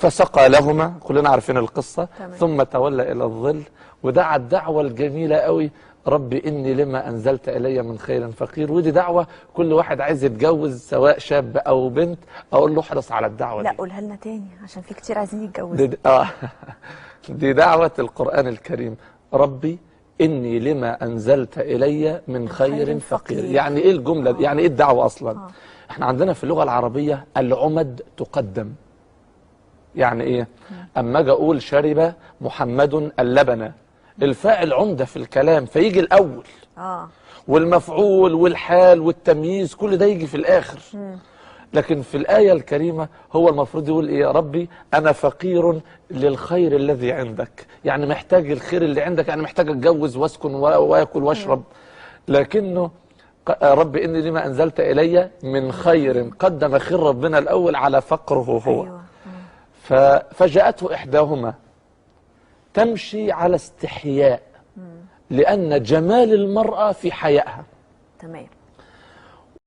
فسقى لهما، كلنا عارفين القصة. تمام. ثم تولى إلى الظل ودعا الدعوة الجميلة قوي: ربي إني لما أنزلت إلي من خير فقير. ودي دعوة كل واحد عايز يتجوز سواء شاب أو بنت أقول له احرص على الدعوة لا دي. قولها لنا تاني عشان في كتير عايزين يتجوزوا. دي دعوة القرآن الكريم: ربي إني لما أنزلت إلي من خير فقير. يعني إيه الجملة دي؟ يعني إيه الدعوة أصلا؟ إحنا عندنا في اللغة العربية العمد تقدم. يعني إيه؟ أما أجي أقول شرب محمد اللبن، الفاعل عمدة في الكلام فيجي الأول، والمفعول والحال والتمييز كل ده يجي في الآخر. لكن في الآية الكريمة هو المفروض يقول إيه؟ يا ربي أنا فقير للخير الذي عندك، يعني محتاج الخير اللي عندك، يعني محتاج أتجوز وأسكن وأكل وأشرب. لكنه ربي إني لما أنزلت إلي من خير، قدم خير ربنا الأول على فقره هو. فجاءته إحداهما تمشي على استحياء، لأن جمال المرأة في حيائها. تمام.